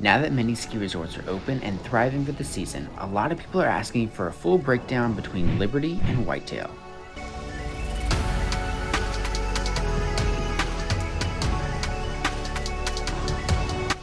Now that many ski resorts are open and thriving for the season, a lot of people are asking for a full breakdown between Liberty and Whitetail.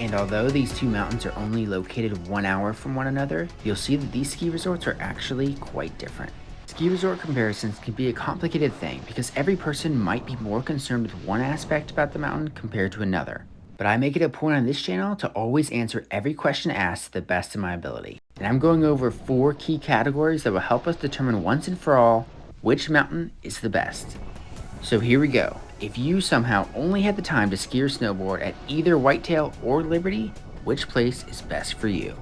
And although these two mountains are only located 1 hour from one another, you'll see that these ski resorts are actually quite different. Ski resort comparisons can be a complicated thing because every person might be more concerned with one aspect about the mountain compared to another. But I make it a point on this channel to always answer every question asked to the best of my ability. And I'm going over 4 key categories that will help us determine once and for all which mountain is the best. So here we go. If you somehow only had the time to ski or snowboard at either Whitetail or Liberty, which place is best for you?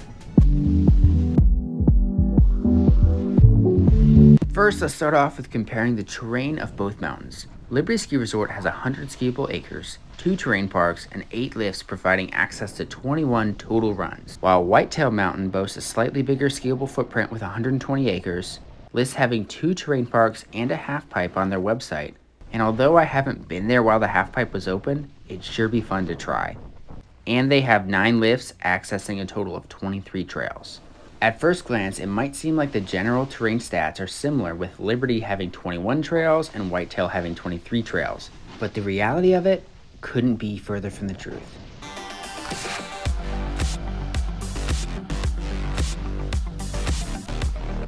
First, let's start off with comparing the terrain of both mountains. Liberty Ski Resort has 100 skiable acres, 2 terrain parks, and 8 lifts providing access to 21 total runs, while Whitetail Mountain boasts a slightly bigger skiable footprint with 120 acres, lists having 2 terrain parks and a half pipe on their website. And although I haven't been there while the half pipe was open, it'd sure be fun to try. And they have 9 lifts accessing a total of 23 trails. At first glance, it might seem like the general terrain stats are similar, with Liberty having 21 trails and Whitetail having 23 trails. But the reality of it couldn't be further from the truth.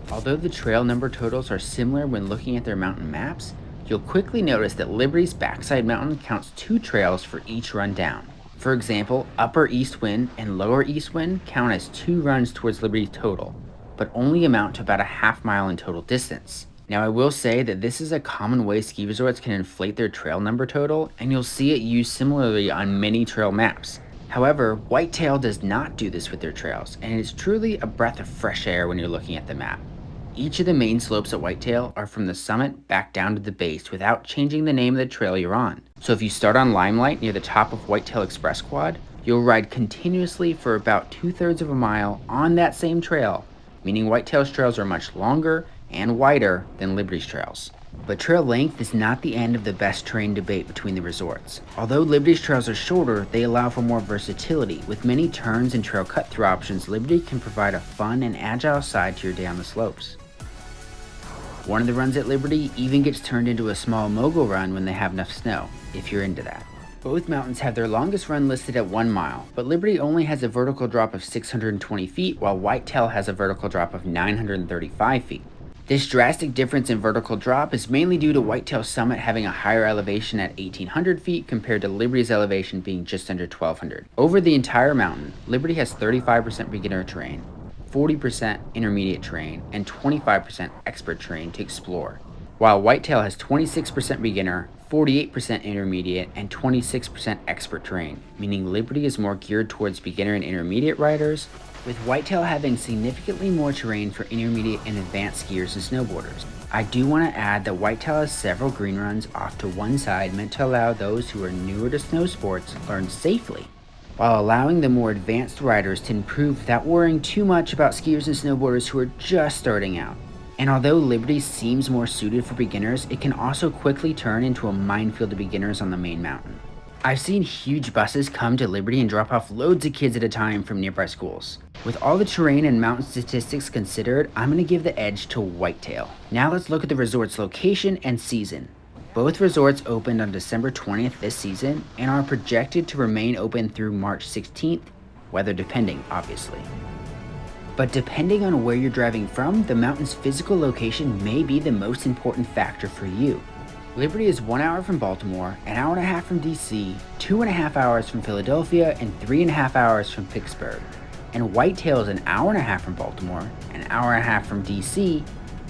Although the trail number totals are similar when looking at their mountain maps, you'll quickly notice that Liberty's backside mountain counts 2 trails for each run down. For example, Upper East Wind and Lower East Wind count as 2 runs towards Liberty's total, but only amount to about a half mile in total distance. Now I will say that this is a common way ski resorts can inflate their trail number total, and you'll see it used similarly on many trail maps. However, Whitetail does not do this with their trails, and it is truly a breath of fresh air when you're looking at the map. Each of the main slopes at Whitetail are from the summit back down to the base without changing the name of the trail you're on. So if you start on Limelight near the top of Whitetail Express Quad, you'll ride continuously for about 2/3 of a mile on that same trail, meaning Whitetail's trails are much longer and wider than Liberty's trails. But trail length is not the end of the best terrain debate between the resorts. Although Liberty's trails are shorter, they allow for more versatility. With many turns and trail cut-through options, Liberty can provide a fun and agile side to your day on the slopes. One of the runs at Liberty even gets turned into a small mogul run when they have enough snow, if you're into that. Both mountains have their longest run listed at 1 mile, but Liberty only has a vertical drop of 620 feet, while Whitetail has a vertical drop of 935 feet. This drastic difference in vertical drop is mainly due to Whitetail's summit having a higher elevation at 1,800 feet compared to Liberty's elevation being just under 1,200. Over the entire mountain, Liberty has 35% beginner terrain, 40% intermediate terrain, and 25% expert terrain to explore, while Whitetail has 26% beginner, 48% intermediate, and 26% expert terrain, meaning Liberty is more geared towards beginner and intermediate riders, with Whitetail having significantly more terrain for intermediate and advanced skiers and snowboarders. I do want to add that Whitetail has several green runs off to one side meant to allow those who are newer to snow sports learn safely, while allowing the more advanced riders to improve without worrying too much about skiers and snowboarders who are just starting out. And although Liberty seems more suited for beginners, it can also quickly turn into a minefield of beginners on the main mountain. I've seen huge buses come to Liberty and drop off loads of kids at a time from nearby schools. With all the terrain and mountain statistics considered, I'm going to give the edge to Whitetail. Now let's look at the resort's location and season. Both resorts opened on December 20th this season and are projected to remain open through March 16th, weather depending, obviously. But depending on where you're driving from, the mountain's physical location may be the most important factor for you. Liberty is 1 hour from Baltimore, an hour and a half from DC, 2.5 hours from Philadelphia, and 3.5 hours from Pittsburgh. And Whitetail is an hour and a half from Baltimore, an hour and a half from DC,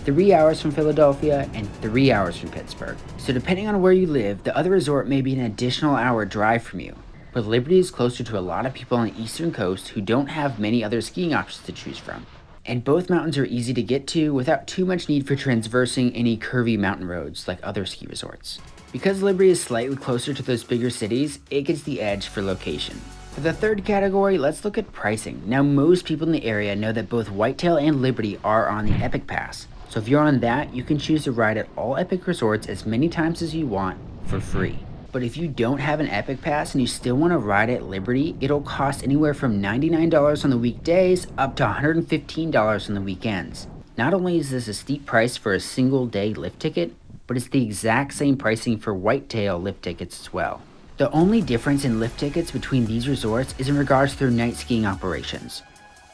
3 hours from Philadelphia, and 3 hours from Pittsburgh. So depending on where you live, the other resort may be an additional hour drive from you. But Liberty is closer to a lot of people on the eastern coast who don't have many other skiing options to choose from. And both mountains are easy to get to without too much need for traversing any curvy mountain roads like other ski resorts. Because Liberty is slightly closer to those bigger cities, it gets the edge for location. For the third category, let's look at pricing. Now most people in the area know that both Whitetail and Liberty are on the Epic Pass. So if you're on that, you can choose to ride at all Epic resorts as many times as you want for free. But if you don't have an Epic Pass and you still want to ride at Liberty, it'll cost anywhere from $99 on the weekdays up to $115 on the weekends. Not only is this a steep price for a single day lift ticket, but it's the exact same pricing for Whitetail lift tickets as well. The only difference in lift tickets between these resorts is in regards to their night skiing operations.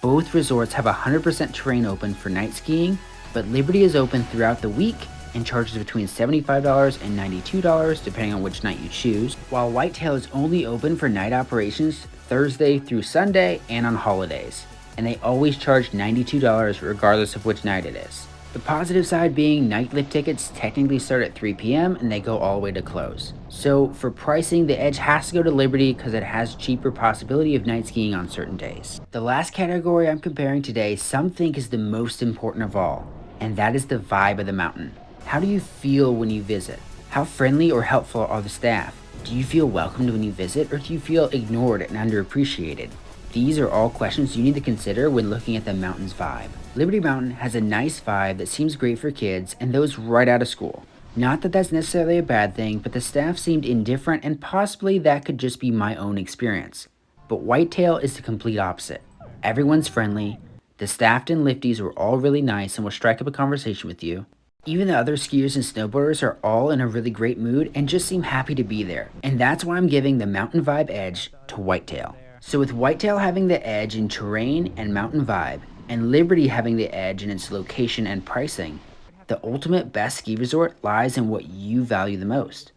Both resorts have 100% terrain open for night skiing, but Liberty is open throughout the week and charges between $75 and $92 depending on which night you choose, while Whitetail is only open for night operations Thursday through Sunday and on holidays, and they always charge $92 regardless of which night it is. The positive side being night lift tickets technically start at 3 p.m. and they go all the way to close. So for pricing, the edge has to go to Liberty because it has cheaper possibility of night skiing on certain days. The last category I'm comparing today, some think is the most important of all, and that is the vibe of the mountain. How do you feel when you visit? How friendly or helpful are the staff? Do you feel welcomed when you visit, or do you feel ignored and underappreciated? These are all questions you need to consider when looking at the mountain's vibe. Liberty Mountain has a nice vibe that seems great for kids and those right out of school. Not that that's necessarily a bad thing, but the staff seemed indifferent and possibly that could just be my own experience. But Whitetail is the complete opposite. Everyone's friendly, the staff and lifties were all really nice and will strike up a conversation with you. Even the other skiers and snowboarders are all in a really great mood and just seem happy to be there. And that's why I'm giving the mountain vibe edge to Whitetail. So with Whitetail having the edge in terrain and mountain vibe, and Liberty having the edge in its location and pricing, the ultimate best ski resort lies in what you value the most.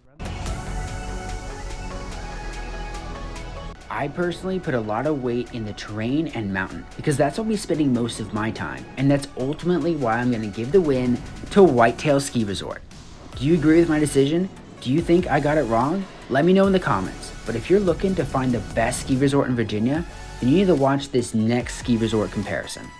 I personally put a lot of weight in the terrain and mountain because that's where I'll be spending most of my time, and that's ultimately why I'm going to give the win to Whitetail Ski Resort. Do you agree with my decision? Do you think I got it wrong? Let me know in the comments. But if you're looking to find the best ski resort in Virginia, then you need to watch this next ski resort comparison.